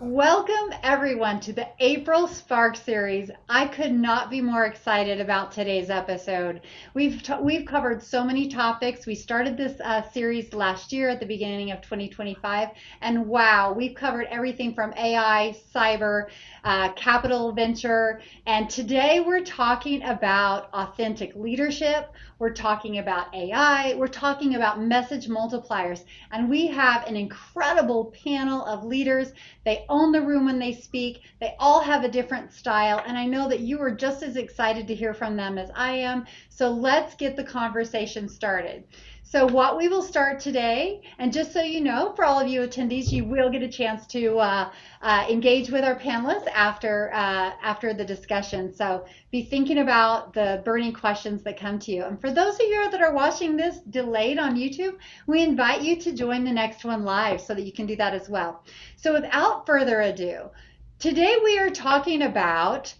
Welcome everyone to the April Spark series. I could not be more excited about today's episode. We've covered so many topics. We started this series last year at the beginning of 2025, and wow, we've covered everything from AI, cyber, capital venture, and today we're talking about authentic leadership. We're talking about AI. We're talking about message multipliers, and we have an incredible panel of leaders. They own the room when they speak. They all have a different style. And I know that you are just as excited to hear from them as I am. So let's get the conversation started. So what we will start today, and just so you know, for all of you attendees, you will get a chance to engage with our panelists after the discussion. So be thinking about the burning questions that come to you. And for those of you that are watching this delayed on YouTube, we invite you to join the next one live so that you can do that as well. So without further ado, today we are talking about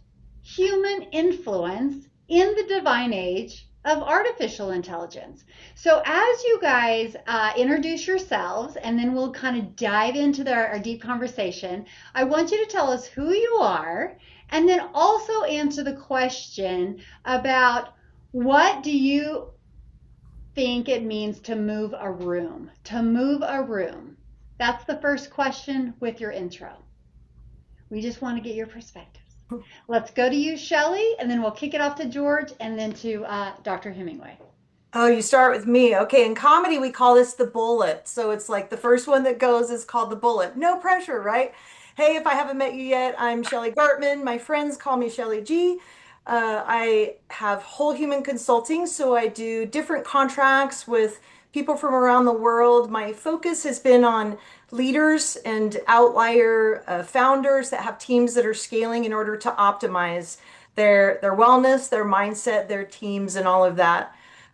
human influence in the divine age of artificial intelligence. So as you guys introduce yourselves, and then we'll kind of dive into our deep conversation, I want you to tell us who you are, and then also answer the question about what do you think it means to move a room? To move a room. That's the first question with your intro. We just want to get your perspectives. Let's go to you, Shelley, and then we'll kick it off to George and then to Dr. Hemingway. Oh, you start with me. Okay, in comedy, we call this the bullet. So it's like the first one that goes is called the bullet. No pressure, right? Hey, if I haven't met you yet, I'm Shelley Gartman. My friends call me Shelley G. I have whole human consulting, so I do different contracts with people from around the world. My focus has been on leaders and outlier founders that have teams that are scaling in order to optimize their wellness, their mindset, their teams, and all of that.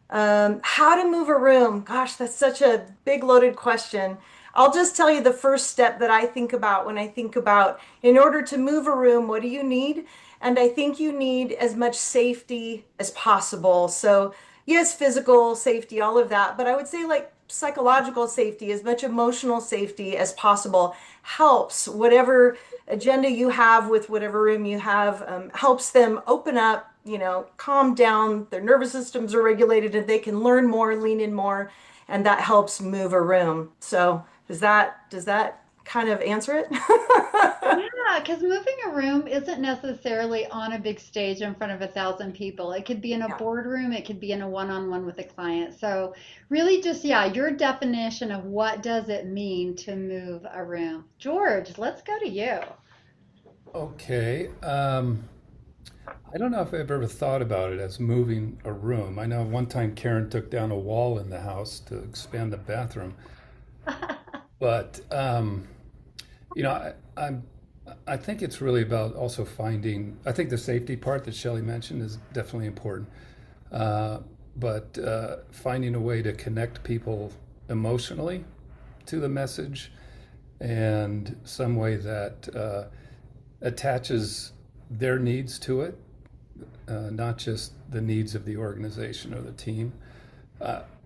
How to move a room? Gosh, that's such a big loaded question. I'll just tell you the first step that I think about when I think about in order to move a room, what do you need? And I think you need as much safety as possible. So, yes, physical safety, all of that, but I would say like psychological safety, as much emotional safety as possible helps. Whatever agenda you have with whatever room you have, helps them open up, calm down. Their nervous systems are regulated and they can learn more, lean in more, and that helps move a room. So does that kind of answer it? Yeah, because moving a room isn't necessarily on a big stage in front of 1,000 people. It could be in a Yeah. boardroom, it could be in a one-on-one with a client. So really just, yeah, your definition of what does it mean to move a room. George, let's go to you. Okay. I don't know if I've ever thought about it as moving a room. I know one time Karen took down a wall in the house to expand the bathroom, but you know, I think it's really about also finding. I think the safety part that Shelley mentioned is definitely important, uh, but finding a way to connect people emotionally to the message and some way that attaches their needs to it, not just the needs of the organization or the team.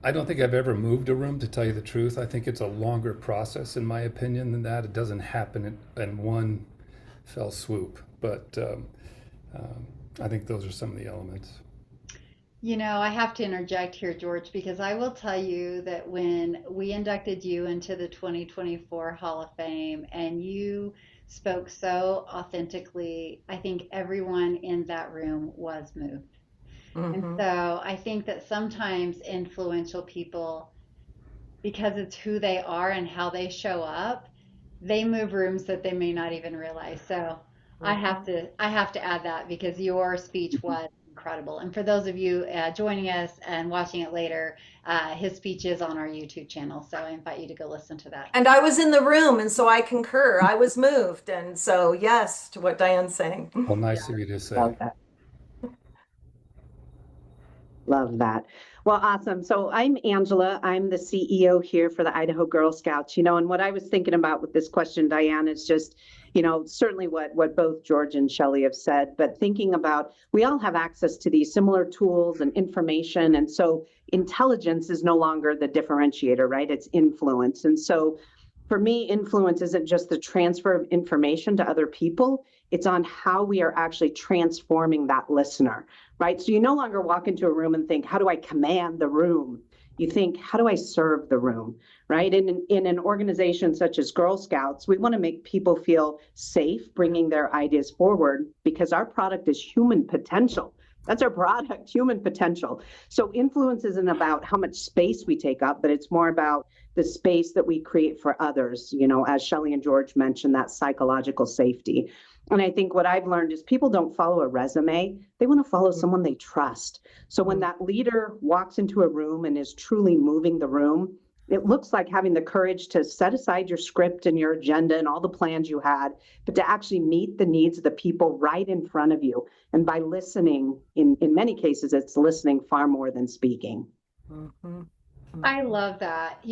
I don't think I've ever moved a room, to tell you the truth. I think it's a longer process, in my opinion, than that. It doesn't happen in one fell swoop, but I think those are some of the elements. I have to interject here, George, because I will tell you that when we inducted you into the 2024 Hall of Fame and you spoke so authentically, I think everyone in that room was moved. And Hmm. so I think that sometimes influential people, because it's who they are and how they show up, they move rooms that they may not even realize. So Hmm. I have to add that because your speech was incredible. And for those of you joining us and watching it later, his speech is on our YouTube channel. So I invite you to go listen to that. And I was in the room, and so I concur. I was moved. And so, yes, to what Diane's saying. Well, Yeah, nice of you to say. love that. Love that. Well, awesome. So I'm Angela. I'm the CEO here for the Idaho Girl Scouts. And what I was thinking about with this question, Diane, is just, certainly what both George and Shelley have said, but thinking about we all have access to these similar tools and information. And so intelligence is no longer the differentiator, right? It's influence. And so for me, influence isn't just the transfer of information to other people, it's on how we are actually transforming that listener, right? So you no longer walk into a room and think, how do I command the room? You think, how do I serve the room, right? In an organization such as Girl Scouts, we want to make people feel safe bringing their ideas forward because our product is human potential. That's our product, human potential. So influence isn't about how much space we take up, but it's more about the space that we create for others, as Shelley and George mentioned, that psychological safety. And I think what I've learned is people don't follow a resume. They want to follow someone they trust. So when that leader walks into a room and is truly moving the room, it looks like having the courage to set aside your script and your agenda and all the plans you had, but to actually meet the needs of the people right in front of you. And by listening, in many cases, it's listening far more than speaking. Mhm. I love that.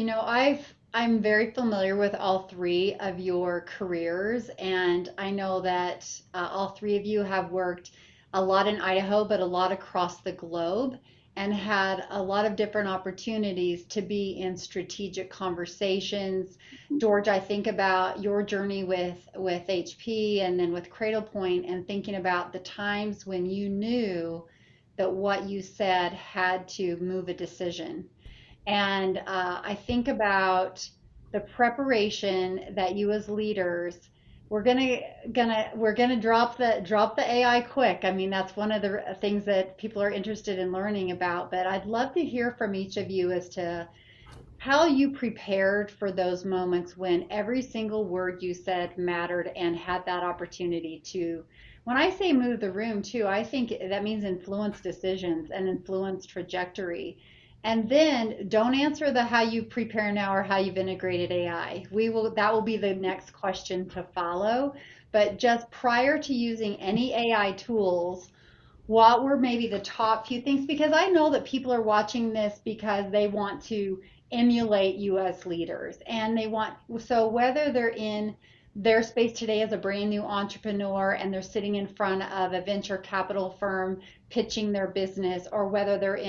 I'm very familiar with all three of your careers, and I know that all three of you have worked a lot in Idaho, but a lot across the globe, and had a lot of different opportunities to be in strategic conversations. George, I think about your journey with HP and then with Cradlepoint, and thinking about the times when you knew that what you said had to move a decision. And I think about the preparation that you as leaders, we're gonna drop the AI quick. I mean, that's one of the things that people are interested in learning about. But I'd love to hear from each of you as to how you prepared for those moments when every single word you said mattered and had that opportunity to. When I say move the room too, I think that means influence decisions and influence trajectory. And then don't answer the how you prepare now or how you've integrated AI. That will be the next question to follow. But just prior to using any AI tools, what were maybe the top few things? Because I know that people are watching this because they want to emulate you as leaders. And so whether they're in their space today as a brand new entrepreneur and they're sitting in front of a venture capital firm pitching their business, or whether they're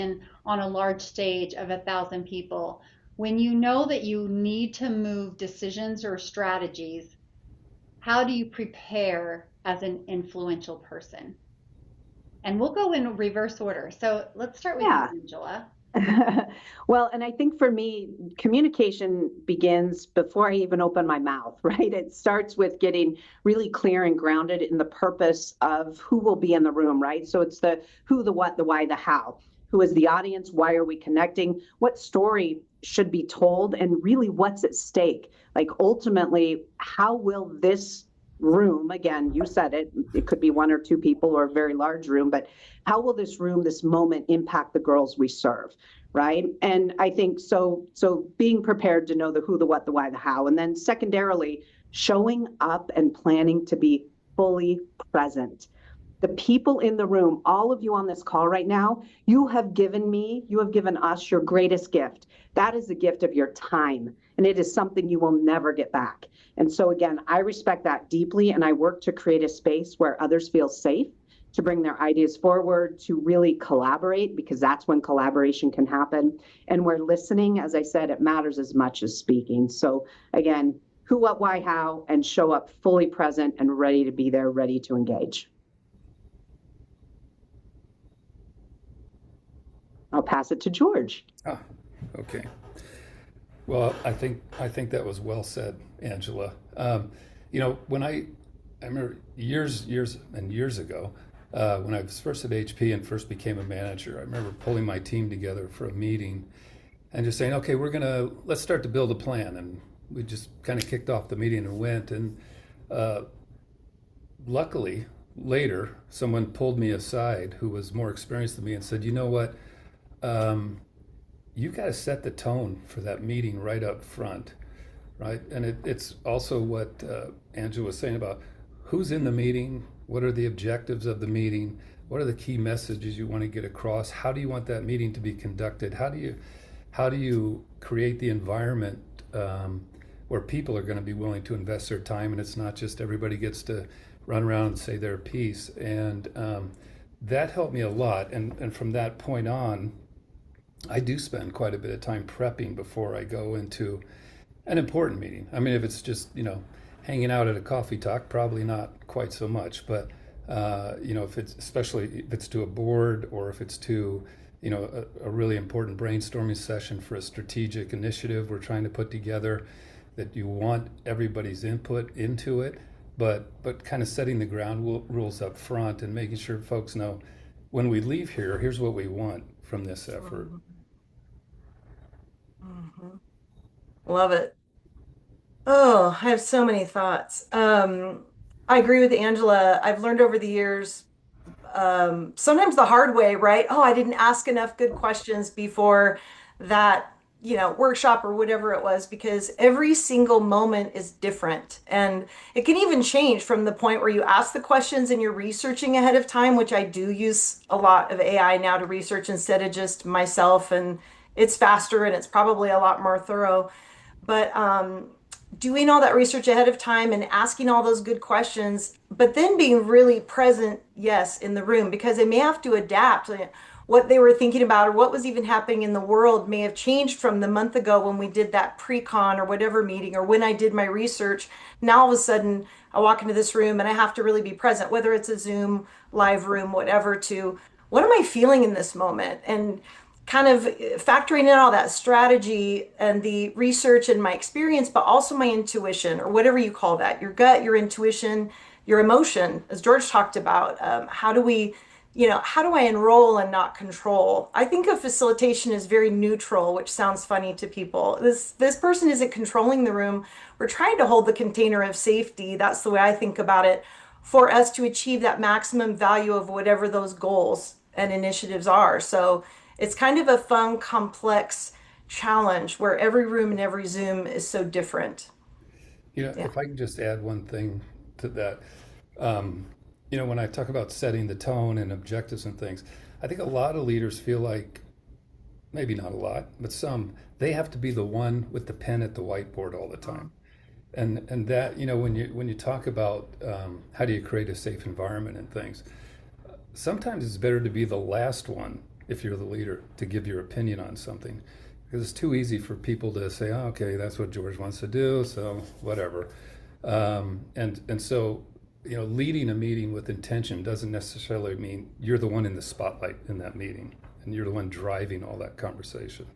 on a large stage of 1,000 people, when you know that you need to move decisions or strategies, how do you prepare as an influential person? And we'll go in reverse order. So let's start with you, Yeah. Angela. Well, and I think for me, communication begins before I even open my mouth, right? It starts with getting really clear and grounded in the purpose of who will be in the room, right? So it's the who, the what, the why, the how. Who is the audience? Why are we connecting? What story should be told? And really, what's at stake? Like, ultimately, how will this room, again, you said it, it could be one or two people or a very large room, but how will this room, this moment impact the girls we serve, right? And I think so being prepared to know the who, the what, the why, the how, and then secondarily showing up and planning to be fully present. The people in the room, all of you on this call right now, you have given us your greatest gift. That is the gift of your time, and it is something you will never get back. And so again, I respect that deeply, and I work to create a space where others feel safe to bring their ideas forward, to really collaborate, because that's when collaboration can happen. And where listening, as I said, it matters as much as speaking. So again, who, what, why, how, and show up fully present and ready to be there, ready to engage. I'll pass it to George. Ah, okay. Well, I think that was well said, Angela. When I remember years and years ago, when I was first at HP and first became a manager, I remember pulling my team together for a meeting and just saying, okay, let's start to build a plan. And we just kind of kicked off the meeting and went. And luckily, later, someone pulled me aside who was more experienced than me and said, you know what? You got to set the tone for that meeting right up front, right? And it's also what Angela was saying about who's in the meeting, what are the objectives of the meeting, what are the key messages you want to get across, how do you want that meeting to be conducted, how do you create the environment where people are going to be willing to invest their time, and it's not just everybody gets to run around and say their piece. And that helped me a lot. And from that point on, I do spend quite a bit of time prepping before I go into an important meeting. I mean, if it's just, hanging out at a coffee talk, probably not quite so much. But, if it's, especially if it's to a board or if it's to, a really important brainstorming session for a strategic initiative we're trying to put together, that you want everybody's input into it, but kind of setting the ground rules up front and making sure folks know when we leave here, here's what we want from this effort. Mm-hmm. Love it. Oh, I have so many thoughts. I agree with Angela. I've learned over the years, sometimes the hard way, right? Oh, I didn't ask enough good questions before that, workshop or whatever it was, because every single moment is different. And it can even change from the point where you ask the questions and you're researching ahead of time, which I do use a lot of AI now to research instead of just myself. And it's faster and it's probably a lot more thorough. But doing all that research ahead of time and asking all those good questions, but then being really present, yes, in the room, because they may have to adapt. What they were thinking about or what was even happening in the world may have changed from the month ago when we did that pre-con or whatever meeting, or when I did my research. Now all of a sudden I walk into this room and I have to really be present, whether it's a Zoom live room, whatever, to what am I feeling in this moment? And kind of factoring in all that strategy and the research and my experience, but also my intuition, or whatever you call that, your gut, your intuition, your emotion, as George talked about. How do we, how do I enroll and not control? I think of facilitation as very neutral, which sounds funny to people. This person isn't controlling the room. We're trying to hold the container of safety. That's the way I think about it, for us to achieve that maximum value of whatever those goals and initiatives are. So it's kind of a fun, complex challenge where every room and every Zoom is so different. Yeah. If I can just add one thing to that, when I talk about setting the tone and objectives and things, I think a lot of leaders feel like, maybe not a lot, but some, they have to be the one with the pen at the whiteboard all the time. And that, when you talk about how do you create a safe environment and things, sometimes it's better to be the last one, if you're the leader, to give your opinion on something, because it's too easy for people to say, oh, okay, that's what George wants to do, so whatever. And so, leading a meeting with intention doesn't necessarily mean you're the one in the spotlight in that meeting and you're the one driving all that conversation.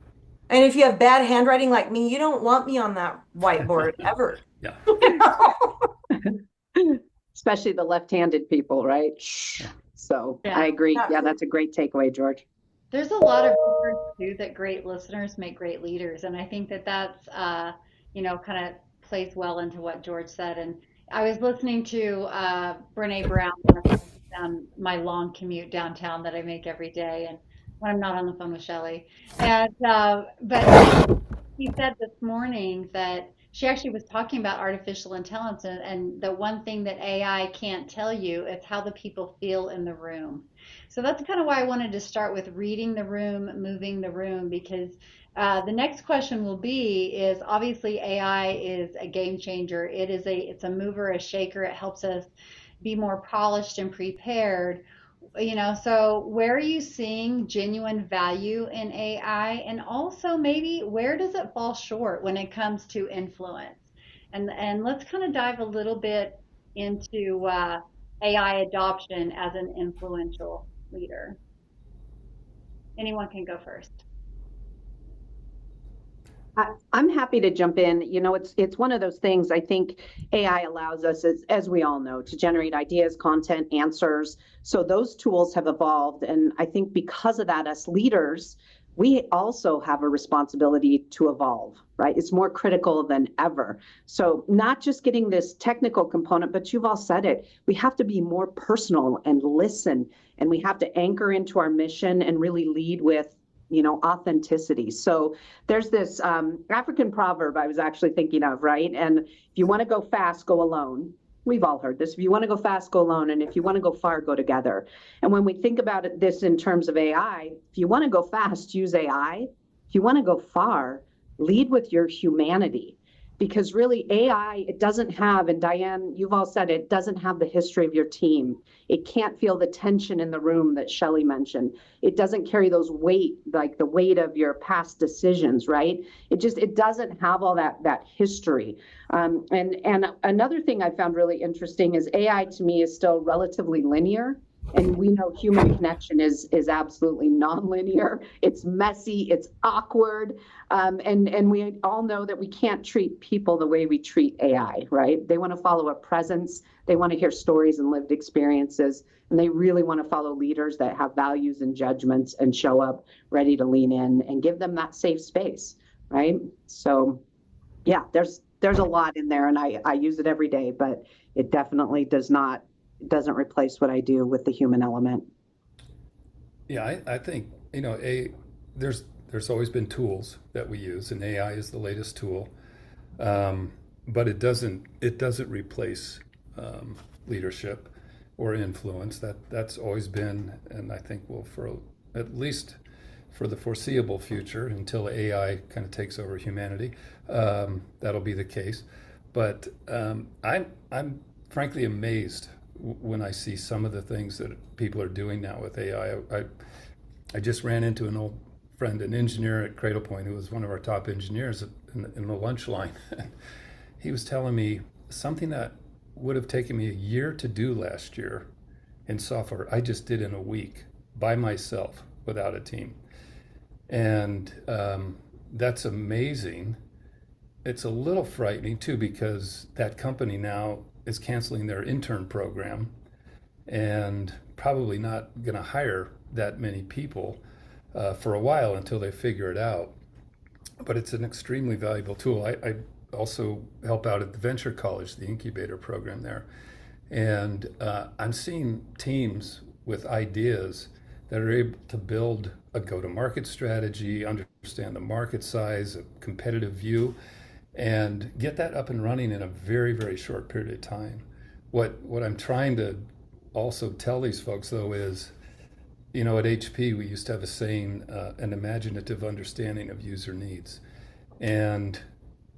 And if you have bad handwriting like me, you don't want me on that whiteboard ever. Yeah. Especially the left-handed people, right? Yeah. So I agree. Yeah, that's a great takeaway, George. There's a lot of research too that great listeners make great leaders, and I think that that's kind of plays well into what George said. And I was listening to Brene Brown on my long commute downtown that I make every day, and when I'm not on the phone with Shelley. And but he said this morning that she actually was talking about artificial intelligence, and the one thing that AI can't tell you is how the people feel in the room. So that's kind of why I wanted to start with reading the room, moving the room, because the next question will be is obviously AI is a game changer. It's a mover, a shaker. It helps us be more polished and prepared. So where are you seeing genuine value in AI? And also maybe where does it fall short when it comes to influence? And let's kind of dive a little bit into AI adoption as an influential leader. Anyone can go first. I'm happy to jump in. It's one of those things. I think AI allows us, as we all know, to generate ideas, content, answers. So those tools have evolved. And I think because of that, as leaders, we also have a responsibility to evolve, right? It's more critical than ever. So not just getting this technical component, but you've all said it. We have to be more personal and listen, and we have to anchor into our mission and really lead with authenticity. So there's this African proverb I was actually thinking of, right? And if you want to go fast, go alone. We've all heard this. If you want to go fast, go alone. And if you want to go far, go together. And when we think about this in terms of AI, if you want to go fast, use AI. If you want to go far, lead with your humanity. because really AI, it doesn't have, and Diane, you've all said it, doesn't have the history of your team. It can't feel the tension in the room that Shelley mentioned. It doesn't carry those weight, like the weight of your past decisions, right? It doesn't have all that history. And another thing I found really interesting is AI to me is still relatively linear. And we know human connection is absolutely nonlinear. It's messy, it's awkward. And we all know that we can't treat people the way we treat AI, right? They want to follow a presence, they want to hear stories and lived experiences, and they really want to follow leaders that have values and judgments and show up ready to lean in and give them that safe space, right? So yeah, there's a lot in there, and I use it every day, but it definitely doesn't replace what I do with the human element. Yeah, I think there's always been tools that we use, and AI is the latest tool, but it doesn't replace leadership or influence. That's always been, and I think will for at least for the foreseeable future until AI kind of takes over humanity, that'll be the case. But I'm frankly amazed when I see some of the things that people are doing now with AI. I just ran into an old friend, an engineer at Cradlepoint, who was one of our top engineers in the lunch line. He was telling me something that would have taken me a year to do last year in software, I just did in a week by myself without a team. And that's amazing. It's a little frightening too, because that company now is canceling their intern program and probably not going to hire that many people for a while until they figure it out. But it's an extremely valuable tool. I also help out at the Venture College, the incubator program there. And I'm seeing teams with ideas that are able to build a go-to-market strategy, understand the market size, a competitive view, and get that up and running in a very, very short period of time. What I'm trying to also tell these folks, though, is, at HP, we used to have a saying, an imaginative understanding of user needs. And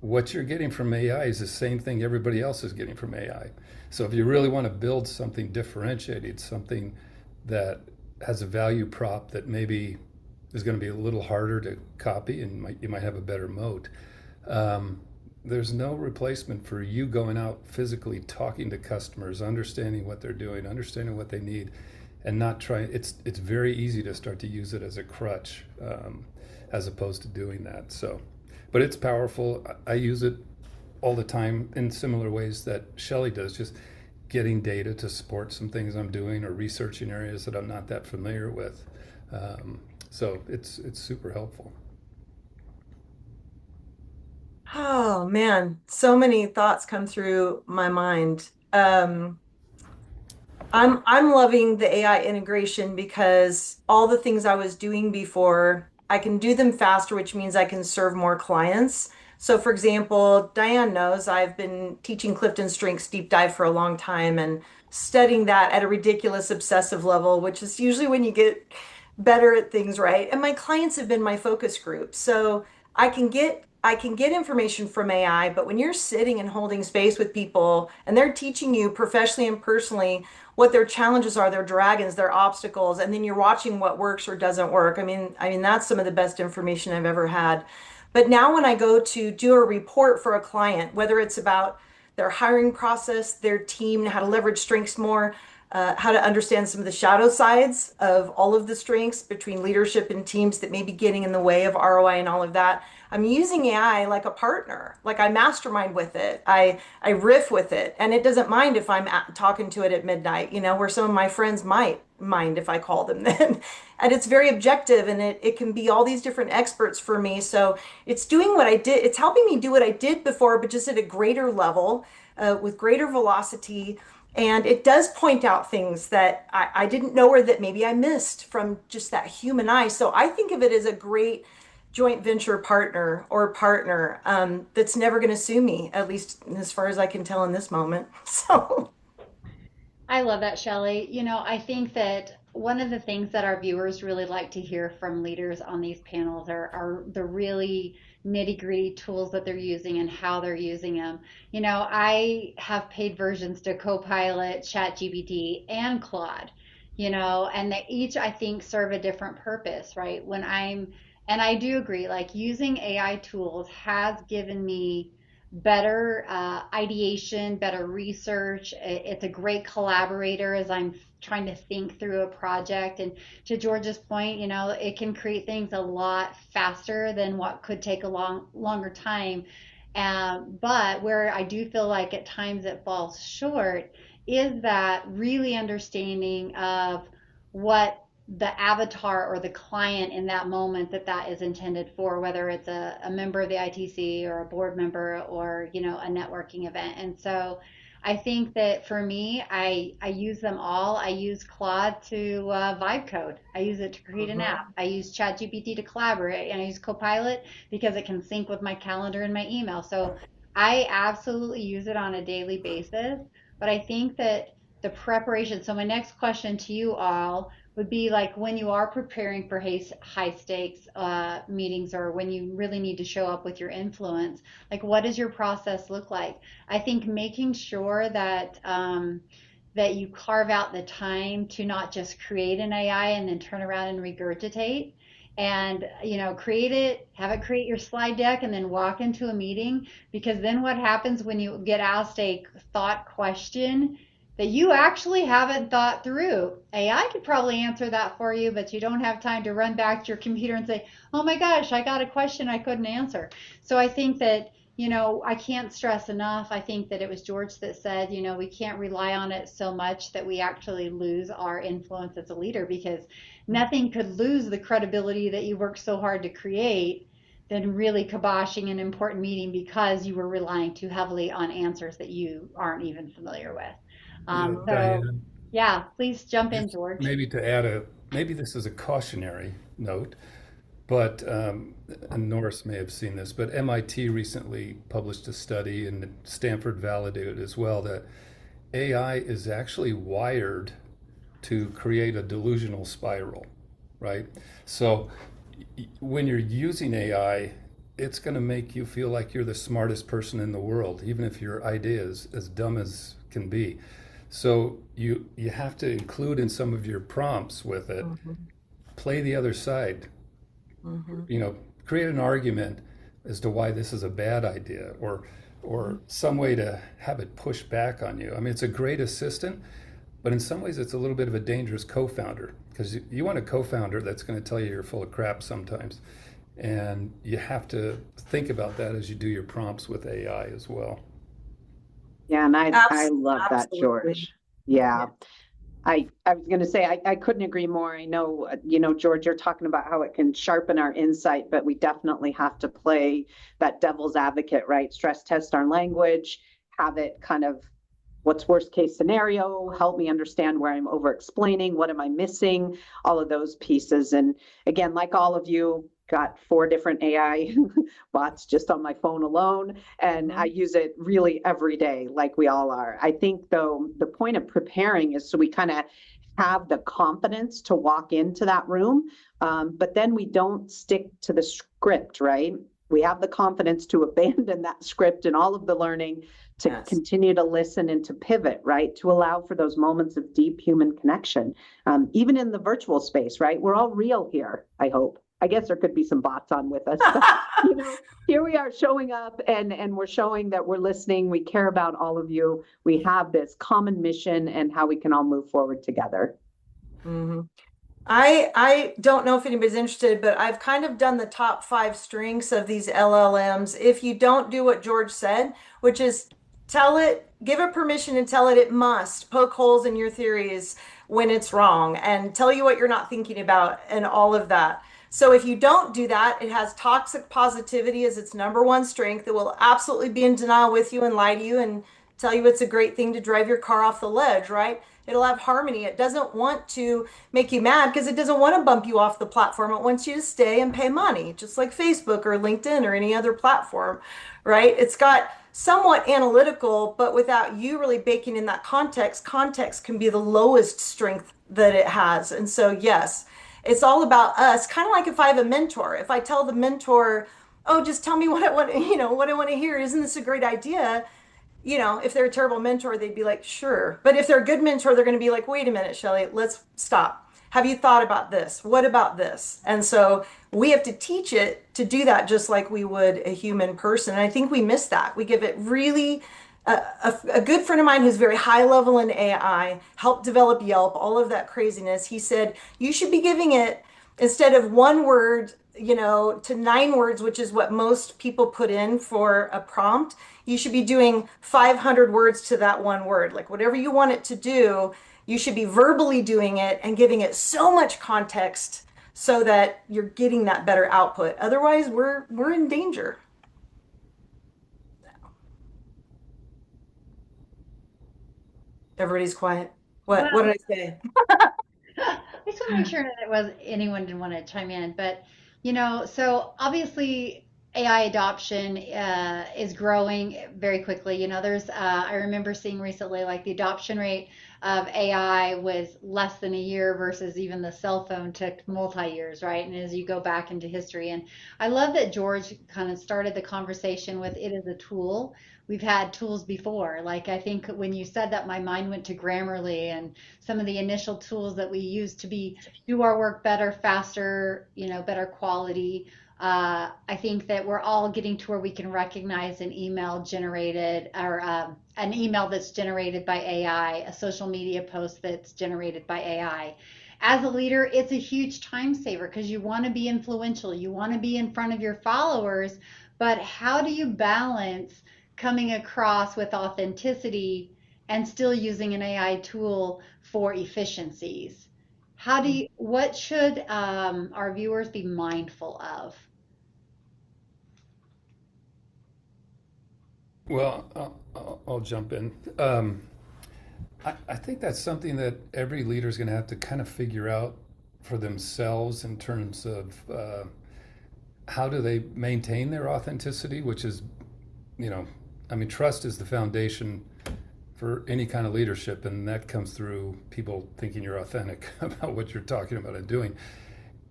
what you're getting from AI is the same thing everybody else is getting from AI. So if you really want to build something differentiated, something that has a value prop that maybe is going to be a little harder to copy and you might have a better moat, there's no replacement for you going out physically talking to customers, understanding what they're doing, understanding what they need, and not trying. It's very easy to start to use it as a crutch, as opposed to doing that. So, but it's powerful. I use it all the time in similar ways that Shelley does, just getting data to support some things I'm doing or researching areas that I'm not that familiar with. So it's super helpful. Oh man, so many thoughts come through my mind. I'm loving the AI integration because all the things I was doing before, I can do them faster, which means I can serve more clients. So for example, Diane knows I've been teaching Clifton Strengths deep dive for a long time and studying that at a ridiculous obsessive level, which is usually when you get better at things, right? And my clients have been my focus group. So I can get information from AI, but when you're sitting and holding space with people and they're teaching you professionally and personally what their challenges are, their dragons, their obstacles, and then you're watching what works or doesn't work. I mean that's some of the best information I've ever had. But now when I go to do a report for a client, whether it's about their hiring process, their team, how to leverage strengths more, how to understand some of the shadow sides of all of the strengths between leadership and teams that may be getting in the way of ROI and all of that. I'm using AI like a partner. Like I mastermind with it. I riff with it, and it doesn't mind if I'm talking to it at midnight, where some of my friends might mind if I call them then. And it's very objective, and it can be all these different experts for me. So it's doing what I did. It's helping me do what I did before, but just at a greater level, with greater velocity. And it does point out things that I didn't know or that maybe I missed from just that human eye. So I think of it as a great joint venture partner or partner that's never going to sue me, at least as far as I can tell in this moment. So I love that, Shelley. I think that one of the things that our viewers really like to hear from leaders on these panels are the really nitty-gritty tools that they're using and how they're using them. You know, I have paid versions to Copilot, ChatGPT, and Claude, you know, and they each, I think, serve a different purpose, right? And I do agree, like using AI tools has given me better ideation, better research. It's a great collaborator as I'm trying to think through a project. And to George's point, you know, it can create things a lot faster than what could take a longer time. But where I do feel like at times it falls short is that really understanding of what the avatar or the client in that moment that is intended for, whether it's a member of the ITC or a board member or, you know, a networking event. And so I think that for me, I use them all. I use Claude to vibe code. I use it to create an app. I use ChatGPT to collaborate, and I use Copilot because it can sync with my calendar and my email. So I absolutely use it on a daily basis. But I think that the preparation. So my next question to you all would be like when you are preparing for high stakes meetings, or when you really need to show up with your influence, like what does your process look like? I think making sure that that you carve out the time to not just create an AI and then turn around and regurgitate, and you know, create it, have it create your slide deck, and then walk into a meeting. Because then what happens when you get asked a thought question that you actually haven't thought through? AI could probably answer that for you, but you don't have time to run back to your computer and say, oh my gosh, I got a question I couldn't answer. So I think that, you know, I can't stress enough. I think that it was George that said, you know, we can't rely on it so much that we actually lose our influence as a leader, because nothing could lose the credibility that you worked so hard to create than really kiboshing an important meeting because you were relying too heavily on answers that you aren't even familiar with. So Diane, yeah, please jump in, just George. maybe to add maybe this is a cautionary note, but and Norris may have seen this, but MIT recently published a study, and Stanford validated as well, that AI is actually wired to create a delusional spiral, right? So when you're using AI, it's going to make you feel like you're the smartest person in the world, even if your idea is as dumb as can be. So you have to include in some of your prompts with it, play the other side, you know, create an argument as to why this is a bad idea, or some way to have it push back on you. I mean, it's a great assistant, but in some ways it's a little bit of a dangerous co-founder, because you want a co-founder that's going to tell you you're full of crap sometimes. And you have to think about that as you do your prompts with AI as well. Yeah, and I love that, Absolutely. George. Yeah. I was going to say, I couldn't agree more. I know, you know, George, you're talking about how it can sharpen our insight, but we definitely have to play that devil's advocate, right? Stress test our language, have it kind of, what's worst case scenario, help me understand where I'm over explaining, what am I missing, all of those pieces. And again, like all of you, got 4 different AI bots just on my phone alone, and I use it really every day, like we all are. I think, though, the point of preparing is so we kind of have the confidence to walk into that room, but then we don't stick to the script, right? We have the confidence to abandon that script and all of the learning, to continue to listen and to pivot, right? To allow for those moments of deep human connection, even in the virtual space, right? We're all real here, I hope. I guess there could be some bots on with us, but you know, here we are showing up, and we're showing that we're listening. We care about all of you. We have this common mission and how we can all move forward together. I don't know if anybody's interested, but I've kind of done the top 5 strengths of these LLMs. If you don't do what George said, which is tell it, give it permission and tell it it must poke holes in your theories when it's wrong, and tell you what you're not thinking about, and all of that. So if you don't do that, it has toxic positivity as its number 1 strength. It will absolutely be in denial with you and lie to you and tell you it's a great thing to drive your car off the ledge, right? It'll have harmony. It doesn't want to make you mad because it doesn't want to bump you off the platform. It wants you to stay and pay money, just like Facebook or LinkedIn or any other platform, right? It's got somewhat analytical, but without you really baking in that context, context can be the lowest strength that it has. And so, yes, it's all about us. Kind of like if I have a mentor, if I tell the mentor, oh, just tell me what I want, what I want to hear. Isn't this a great idea? If they're a terrible mentor, they'd be like, sure. But if they're a good mentor, they're going to be like, wait a minute, Shelley, let's stop. Have you thought about this? What about this? And so we have to teach it to do that just like we would a human person. And I think we miss that. We give it really, a good friend of mine who's very high level in AI, helped develop Yelp, all of that craziness. He said, you should be giving it instead of one word, to 9 words, which is what most people put in for a prompt. You should be doing 500 words to that one word. Like whatever you want it to do, you should be verbally doing it and giving it so much context so that you're getting that better output. Otherwise, we're in danger. Everybody's quiet. What Well, did I say? I just want to make sure that it was anyone didn't want to chime in, but so obviously AI adoption is growing very quickly. There's I remember seeing recently like the adoption rate of AI was less than a year versus even the cell phone took multi years, right? And as you go back into history, and I love that George kind of started the conversation with it as a tool. We've had tools before. Like I think when you said that, my mind went to Grammarly and some of the initial tools that we use to be do our work better, faster, better quality. I think that we're all getting to where we can recognize an email generated or an email that's generated by AI, a social media post that's generated by AI. As a leader, it's a huge time saver because you want to be influential, you want to be in front of your followers, but how do you balance coming across with authenticity and still using an AI tool for efficiencies? What should our viewers be mindful of? Well, I'll jump in. I think that's something that every leader is going to have to kind of figure out for themselves in terms of how do they maintain their authenticity, which is, I mean, trust is the foundation for any kind of leadership, and that comes through people thinking you're authentic about what you're talking about and doing.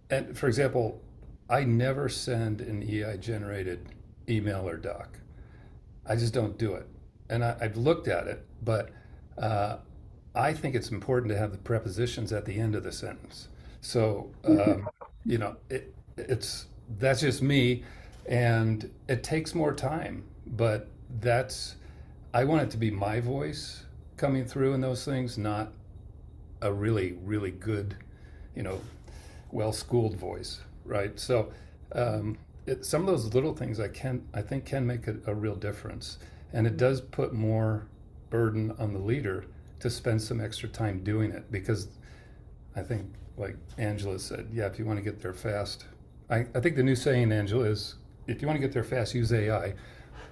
And for example, I never send an EI generated email or doc. I just don't do it. And I've looked at it, but uh, I think it's important to have the prepositions at the end of the sentence. So, it's that's just me, and it takes more time, but that's I want it to be my voice coming through in those things, not a really, really good, you know, well-schooled voice, right? So some of those little things I think can make a real difference, and it does put more burden on the leader to spend some extra time doing it because I think, like Angela said, yeah, if you want to get there fast, I think the new saying, Angela, is if you want to get there fast, use AI.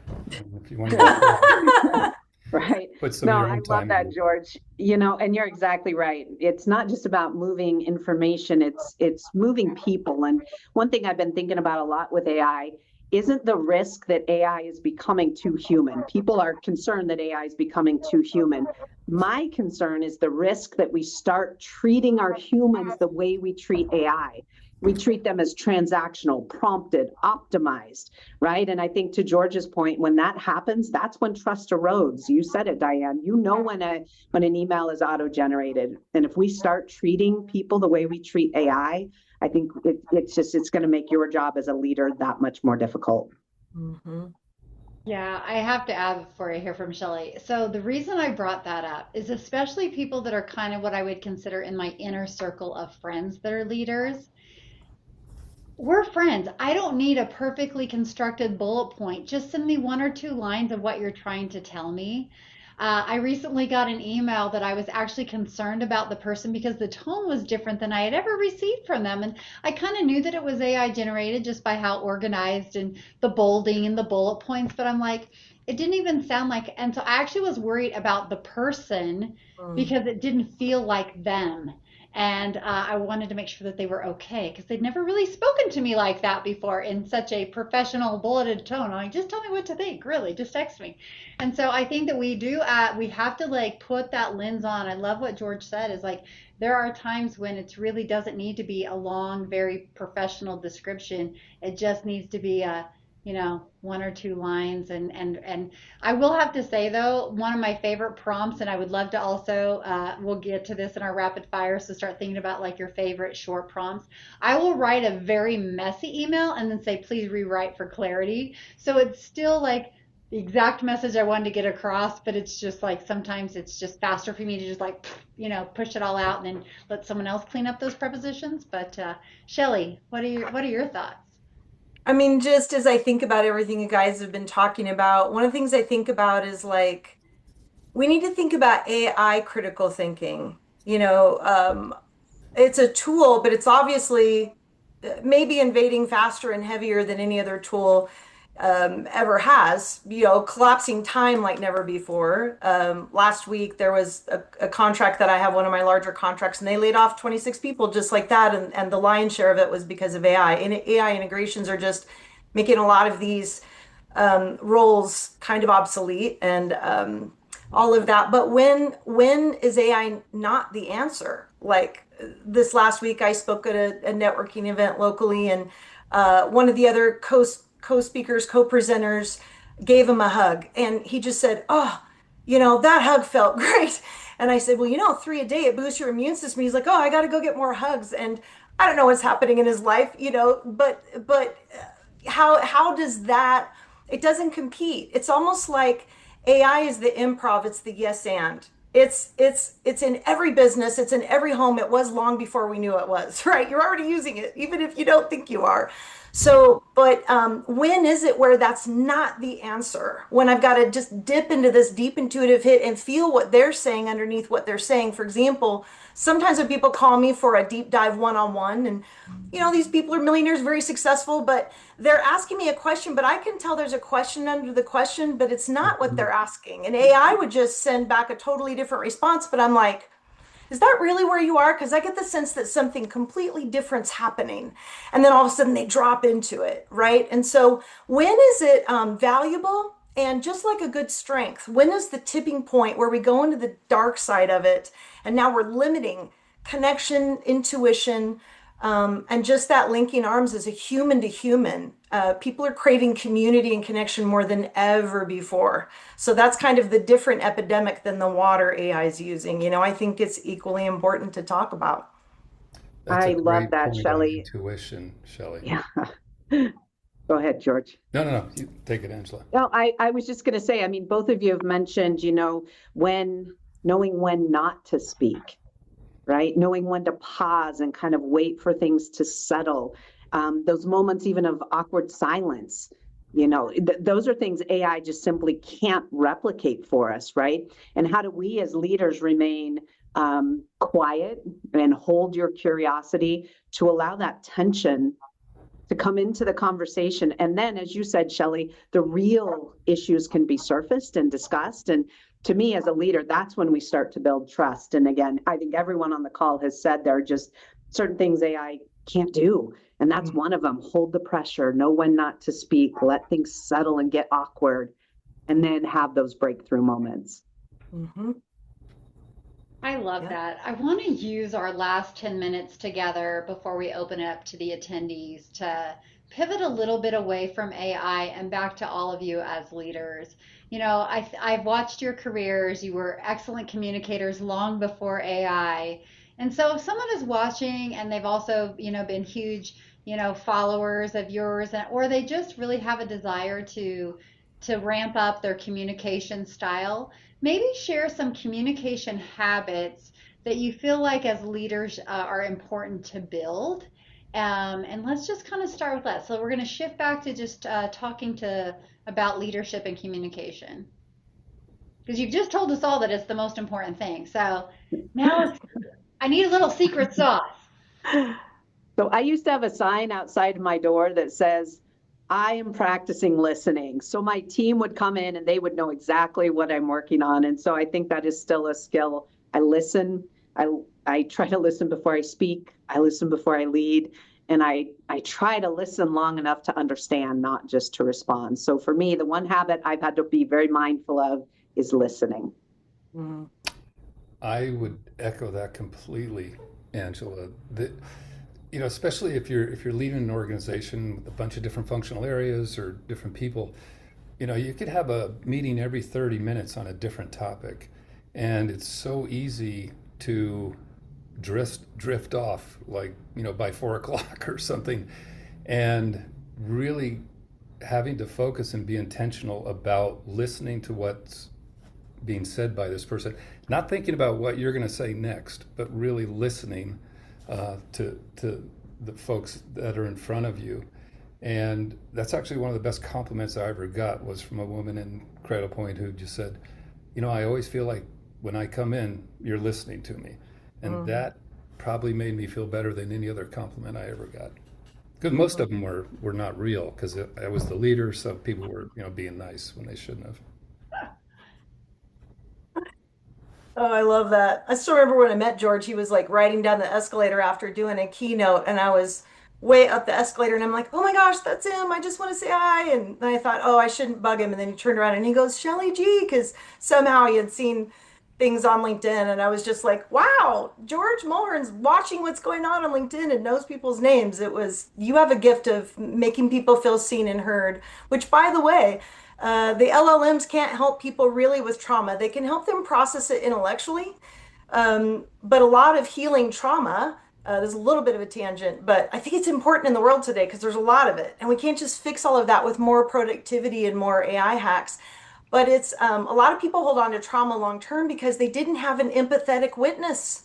And if you want to get there, Right. put some No, of your I own love time that, in. George. And you're exactly right. It's not just about moving information, it's moving people. And one thing I've been thinking about a lot with AI isn't the risk that AI is becoming too human. People are concerned that AI is becoming too human. My concern is the risk that we start treating our humans the way we treat AI. We treat them as transactional, prompted, optimized, right? And I think to George's point, when that happens, that's when trust erodes. You said it, Diane. You know when an email is auto-generated, and if we start treating people the way we treat I think it's going to make your job as a leader that much more difficult. Mm-hmm. Yeah, I have to add before I hear from Shelley. So the reason I brought that up is especially people that are kind of what I would consider in my inner circle of friends that are leaders. We're friends. I don't need a perfectly constructed bullet point. Just send me one or two lines of what you're trying to tell me. I recently got an email that I was actually concerned about the person because the tone was different than I had ever received from them. And I kind of knew that it was AI generated just by how organized and the bolding and the bullet points. But I'm like, it didn't even sound like, and so I actually was worried about the person because it didn't feel like them. And I wanted to make sure that they were okay because they'd never really spoken to me like that before in such a professional, bulleted tone. I'm like, just tell me what to think, really, just text me. And so I think that we have to like put that lens on. I love what George said is like, there are times when it really doesn't need to be a long, very professional description. It just needs to be a, one or two lines. And I will have to say though, one of my favorite prompts, and I would love to also, we'll get to this in our rapid fire, so start thinking about like your favorite short prompts. I will write a very messy email and then say, please rewrite for clarity. So it's still like the exact message I wanted to get across, but it's just like sometimes it's just faster for me to just like, push it all out and then let someone else clean up those prepositions. But Shelley, what are your thoughts? I mean, just as I think about everything you guys have been talking about, one of the things I think about is like, we need to think about AI critical thinking. You know, it's a tool, but it's obviously maybe invading faster and heavier than any other tool ever has, collapsing time like never before. Last week, there was a contract that I have, one of my larger contracts, and they laid off 26 people just like that. And the lion's share of it was because of AI. And AI integrations are just making a lot of these roles kind of obsolete and all of that. But when is AI not the answer? Like this last week, I spoke at a networking event locally, and one of the other co-speakers, co-presenters gave him a hug, and he just said, "Oh, that hug felt great." And I said, "Well, 3 a day, it boosts your immune system." He's like, "Oh, I got to go get more hugs." And I don't know what's happening in his life, but how does that? It doesn't compete. It's almost like AI is the improv. It's the yes and. It's in every business. It's in every home. It was long before we knew it was, right? You're already using it, even if you don't think you are. So, but when is it where that's not the answer? When I've got to just dip into this deep intuitive hit and feel what they're saying underneath what they're saying. For example, sometimes when people call me for a deep dive one-on-one, and these people are millionaires, very successful, but they're asking me a question, but I can tell there's a question under the question, but it's not what they're asking. And AI would just send back a totally different response, but I'm like, is that really where you are? Because I get the sense that something completely different's happening. And then all of a sudden they drop into it, right? And so when is it valuable? And just like a good strength, when is the tipping point where we go into the dark side of it? And now we're limiting connection, intuition, and just that linking arms as a human to human. People are craving community and connection more than ever before. So that's kind of the different epidemic than the water AI is using. I think it's equally important to talk about. That's a I love great that, point on Shelley. intuition, Shelley. Yeah. Go ahead, George. No, no, no. You take it, Angela. No, I was just going to say, I mean, both of you have mentioned, when knowing when not to speak, right? Knowing when to pause and kind of wait for things to settle. Those moments even of awkward silence, those are things AI just simply can't replicate for us, right? And how do we as leaders remain quiet and hold your curiosity to allow that tension to come into the conversation? And then, as you said, Shelley, the real issues can be surfaced and discussed. And to me, as a leader, that's when we start to build trust. And again, I think everyone on the call has said there are just certain things AI can't do. And that's one of them. Hold the pressure, know when not to speak, let things settle and get awkward, and then have those breakthrough moments. Mm-hmm. I love that. I want to use our last 10 minutes together before we open it up to the attendees to pivot a little bit away from AI and back to all of you as leaders. I've watched your careers. You were excellent communicators long before AI. And so if someone is watching and they've also, been huge, followers of yours, or they just really have a desire to ramp up their communication style, maybe share some communication habits that you feel like as leaders are important to build. And let's just kind of start with that. So we're going to shift back to just talking about leadership and communication. Because you've just told us all that it's the most important thing. So now I need a little secret sauce. So I used to have a sign outside my door that says, I am practicing listening. So my team would come in and they would know exactly what I'm working on. And so I think that is still a skill. I listen. I try to listen before I speak. I listen before I lead. And I try to listen long enough to understand, not just to respond. So for me, the one habit I've had to be very mindful of is listening. Mhm. I would echo that completely, Angela. Especially if you're leading an organization with a bunch of different functional areas or different people, you could have a meeting every 30 minutes on a different topic, and it's so easy to drift off, like by 4 o'clock or something, and really having to focus and be intentional about listening to what's being said by this person, not thinking about what you're going to say next, but really listening to the folks that are in front of you. And that's actually one of the best compliments I ever got, was from a woman in Cradle Point who just said, I always feel like when I come in, you're listening to me. And that probably made me feel better than any other compliment I ever got. Because most of them were not real, because I was the leader, so people were being nice when they shouldn't have. Oh, I love that. I still remember when I met George, he was like riding down the escalator after doing a keynote, and I was way up the escalator, and I'm like, oh my gosh, that's him. I just want to say hi. And then I thought, oh, I shouldn't bug him. And then he turned around and he goes, Shelly G, because somehow he had seen things on LinkedIn. And I was just like, wow, George Mulhern's watching what's going on LinkedIn and knows people's names. You have a gift of making people feel seen and heard, which, by the way, the LLMs can't help people really with trauma. They can help them process it intellectually. But a lot of healing trauma, there's a little bit of a tangent, but I think it's important in the world today because there's a lot of it. And we can't just fix all of that with more productivity and more AI hacks. But it's a lot of people hold on to trauma long term because they didn't have an empathetic witness.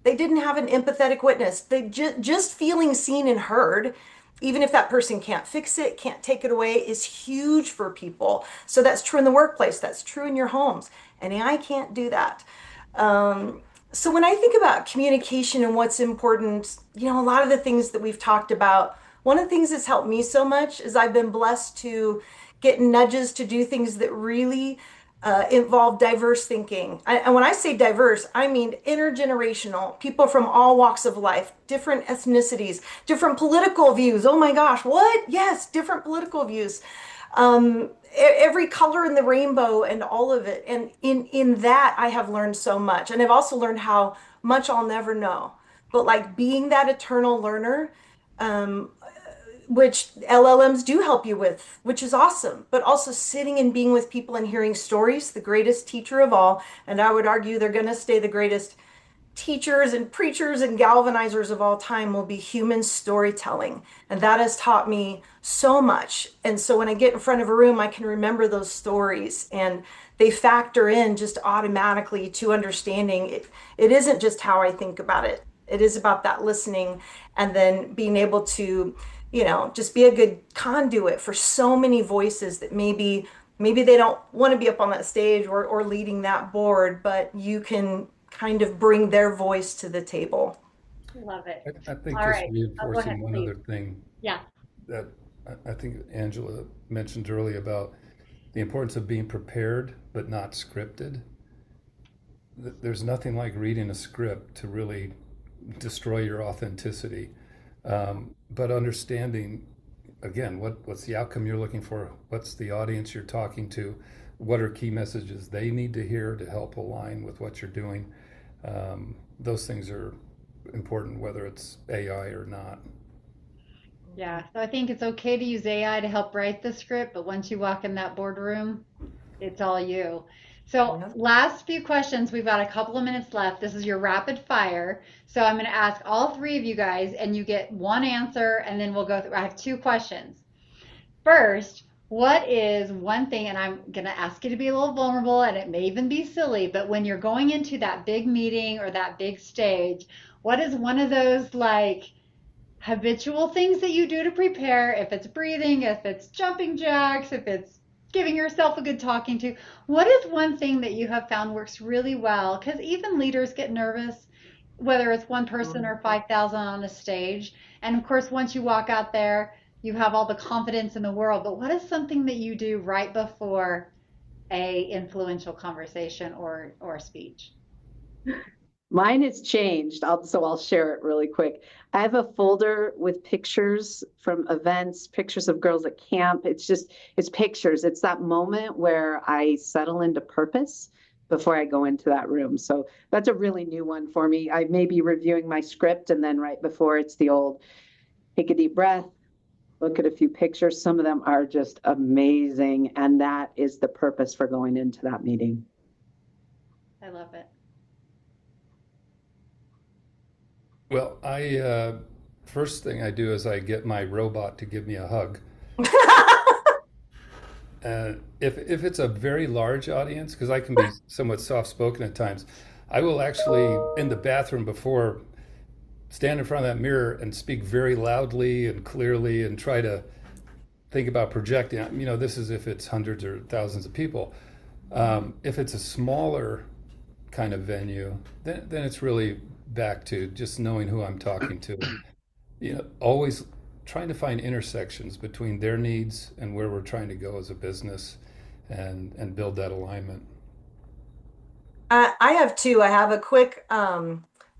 They didn't have an empathetic witness. They just feeling seen and heard, even if that person can't fix it, can't take it away, is huge for people. So that's true in the workplace. That's true in your homes. And AI can't do that. So when I think about communication and what's important, a lot of the things that we've talked about, one of the things that's helped me so much is I've been blessed to get nudges to do things that really involve diverse thinking. And when I say diverse, I mean intergenerational, people from all walks of life, different ethnicities, different political views. Oh my gosh, what? Yes, different political views. Every color in the rainbow and all of it. And in that, I have learned so much. And I've also learned how much I'll never know. But like being that eternal learner, um, which LLMs do help you with, which is awesome, but also sitting and being with people and hearing stories, the greatest teacher of all. And I would argue they're going to stay the greatest teachers and preachers and galvanizers of all time will be human storytelling. And that has taught me so much. And so when I get in front of a room, I can remember those stories and they factor in just automatically to understanding it. It isn't just how I think about it. It is about that listening and then being able to, just be a good conduit for so many voices that maybe they don't want to be up on that stage or leading that board, but you can kind of bring their voice to the table. Love it. I think All just right. Oh, go ahead, reinforcing one please. other thing Yeah. that I think Angela mentioned earlier about the importance of being prepared but not scripted. There's nothing like reading a script to really destroy your authenticity. But understanding, again, what's the outcome you're looking for? What's the audience you're talking to? What are key messages they need to hear to help align with what you're doing? Those things are important, whether it's AI or not. Yeah. So I think it's okay to use AI to help write the script, but once you walk in that boardroom, it's all you. So, Yeah. last few questions. We've got a couple of minutes left. This is your rapid fire. So, I'm going to ask all three of you guys, and you get one answer, and then we'll go through. I have two questions. First, what is one thing, and I'm going to ask you to be a little vulnerable, and it may even be silly, but when you're going into that big meeting or that big stage, what is one of those like habitual things that you do to prepare? If it's breathing, if it's jumping jacks, if it's giving yourself a good talking to, what is one thing that you have found works really well? Because even leaders get nervous, whether it's one person or 5,000 on a stage. And of course, once you walk out there, you have all the confidence in the world. But what is something that you do right before a influential conversation or a speech? Mine has changed. I'll share it really quick. I have a folder with pictures from events, pictures of girls at camp. It's pictures. It's that moment where I settle into purpose before I go into that room. So that's a really new one for me. I may be reviewing my script, and then right before, it's the old take a deep breath, look at a few pictures. Some of them are just amazing. And that is the purpose for going into that meeting. I love it. Well, first thing I do is I get my robot to give me a hug. If it's a very large audience, because I can be somewhat soft-spoken at times, I will actually, in the bathroom before, stand in front of that mirror and speak very loudly and clearly and try to think about projecting. This is if it's hundreds or thousands of people. If it's a smaller kind of venue, then it's really back to just knowing who I'm talking to. Always trying to find intersections between their needs and where we're trying to go as a business, and build that alignment. I have two. I have a quick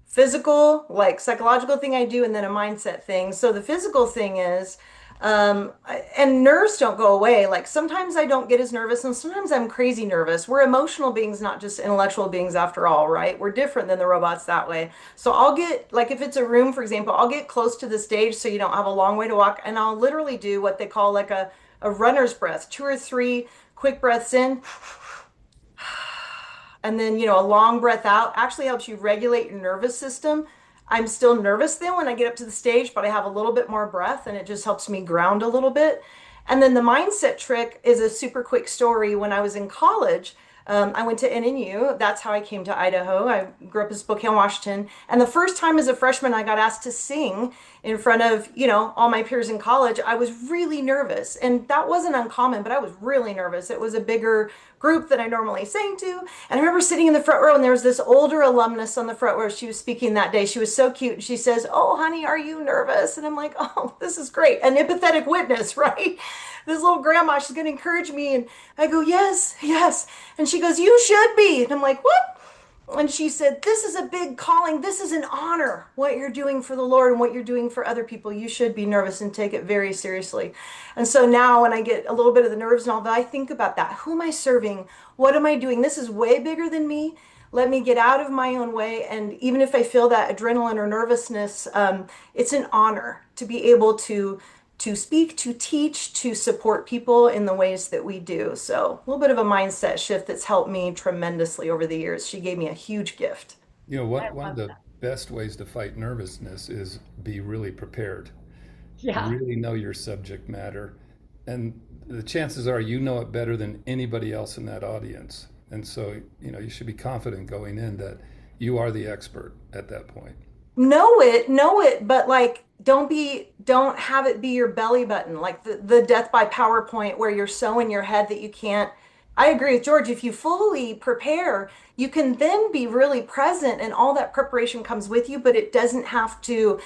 physical, like psychological thing I do, and then a mindset thing. So the physical thing is, and nerves don't go away. Like sometimes I don't get as nervous, and sometimes I'm crazy nervous. We're emotional beings, not just intellectual beings after all, right? We're different than the robots that way. So I'll get, like if it's a room, for example, I'll get close to the stage so you don't have a long way to walk, and I'll literally do what they call like a runner's breath, 2 or 3 quick breaths in. And then, a long breath out actually helps you regulate your nervous system. I'm still nervous then when I get up to the stage, but I have a little bit more breath and it just helps me ground a little bit. And then the mindset trick is a super quick story. When I was in college, I went to NNU. That's how I came to Idaho. I grew up in Spokane, Washington. And the first time as a freshman, I got asked to sing in front of, all my peers in college. I was really nervous. And that wasn't uncommon, but I was really nervous. It was a bigger group than I normally sang to. And I remember sitting in the front row, and there was this older alumnus on the front row. She was speaking that day. She was so cute. She says, "Oh, honey, are you nervous?" And I'm like, "Oh, this is great." An empathetic witness, right? This little grandma, she's going to encourage me. And I go, "Yes, yes." And she goes, "You should be." And I'm like, "What?" And she said, "This is a big calling. This is an honor, what you're doing for the Lord and what you're doing for other people. You should be nervous and take it very seriously." And so now when I get a little bit of the nerves and all that, I think about that. Who am I serving? What am I doing? This is way bigger than me. Let me get out of my own way. And even if I feel that adrenaline or nervousness, it's an honor to be able to speak, to teach, to support people in the ways that we do. So a little bit of a mindset shift that's helped me tremendously over the years. She gave me a huge gift. One of the best ways to fight nervousness is be really prepared. Yeah. Really know your subject matter. And the chances are you know it better than anybody else in that audience. And so, you should be confident going in that you are the expert at that point. Know it, but like don't have it be your belly button, like the death by PowerPoint where you're so in your head that you can't. I agree with George. If you fully prepare, you can then be really present, and all that preparation comes with you, but it doesn't have to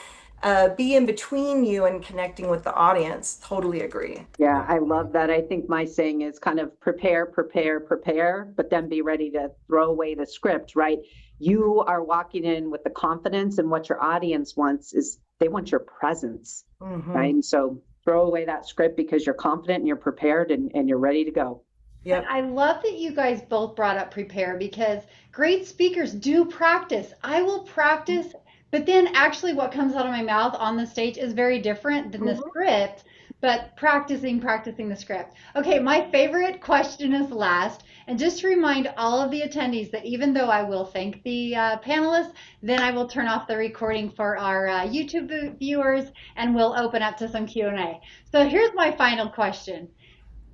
be in between you and connecting with the audience. Totally agree. Yeah, I love that. I think my saying is kind of prepare, prepare, prepare, but then be ready to throw away the script, right? You are walking in with the confidence, and what your audience wants is they want your presence, right? And so throw away that script because you're confident and you're prepared and you're ready to go. Yeah, I love that you guys both brought up prepare, because great speakers do practice. I will practice, but then actually what comes out of my mouth on the stage is very different than the script, but practicing the script. Okay, my favorite question is last. And just to remind all of the attendees that even though I will thank the panelists, then I will turn off the recording for our YouTube viewers, and we'll open up to some Q&A. So here's my final question.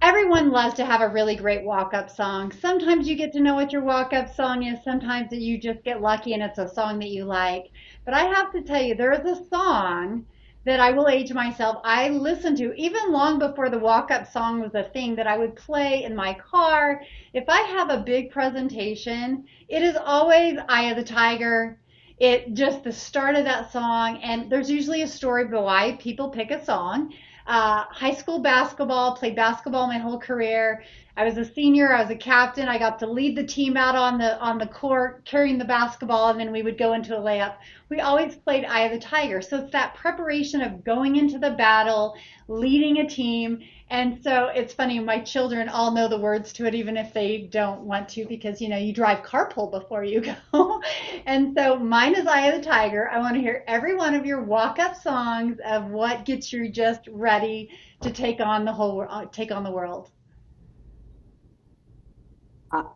Everyone loves to have a really great walk-up song. Sometimes you get to know what your walk-up song is. Sometimes you just get lucky and it's a song that you like. But I have to tell you, there is a song that I will age myself. I listened to even long before the walk-up song was a thing, that I would play in my car. If I have a big presentation, it is always Eye of the Tiger. It just the start of that song, and there's usually a story of why people pick a song. High school basketball, played basketball my whole career. I was a senior, I was a captain. I got to lead the team out on the court, carrying the basketball, and then we would go into a layup. We always played Eye of the Tiger. So it's that preparation of going into the battle, leading a team. And so it's funny, my children all know the words to it, even if they don't want to, because you drive carpool before you go. And so mine is Eye of the Tiger. I want to hear every one of your walk-up songs of what gets you just ready to take on the world.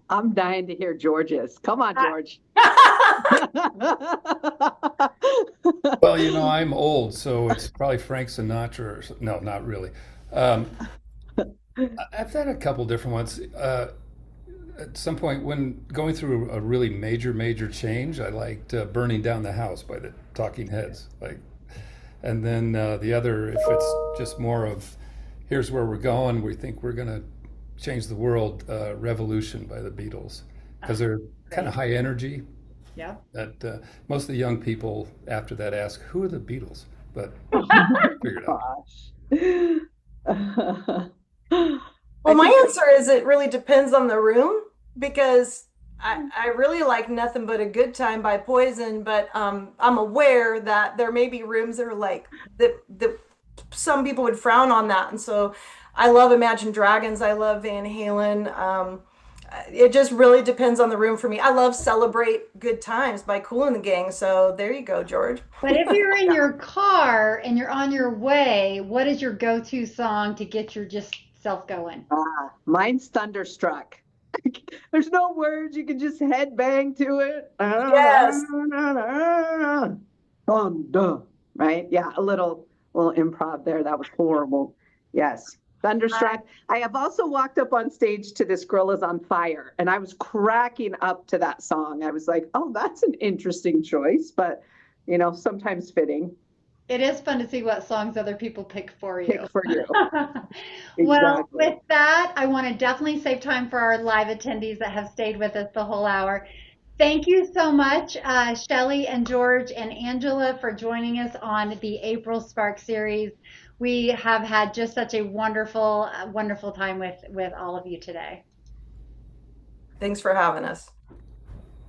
I'm dying to hear George's. Come on, George. Well, I'm old, so it's probably Frank Sinatra. No, not really. Um, I've had a couple different ones. At some point, when going through a really major change, I liked "Burning Down the House" by the Talking Heads. And then the other, if it's just more of, here's where we're going, we think we're going to change the world, "Revolution" by the Beatles, because they're kind of high energy. Yeah. That most of the young people after that ask, "Who are the Beatles?" But figure it out. Gosh. Well, I my think answer is it really depends on the room because I really like Nothing But a Good Time by Poison, but I'm aware that there may be rooms that are like that some people would frown on that. And so I love Imagine Dragons. I love Van Halen. It just really depends on the room for me. I love Celebrate Good Times by Kool and the Gang. So there you go, George. But if you're in your car and you're on your way, what is your go-to song to get your just self going? mine's Thunderstruck. There's no words. You can just headbang to it. Yes. Thunder. Right? Yeah, a little improv there. That was horrible. Yes. Thunderstruck. I have also walked up on stage to This Girl Is on Fire, and I was cracking up to that song. I was like, oh, that's an interesting choice, but sometimes fitting. It is fun to see what songs other people pick for you. Pick for you. Well, Exactly. with that, I want to definitely save time for our live attendees that have stayed with us the whole hour. Thank you so much, Shelley and George and Angela, for joining us on the April Spark series. We have had just such a wonderful time with all of you today. Thanks for having us.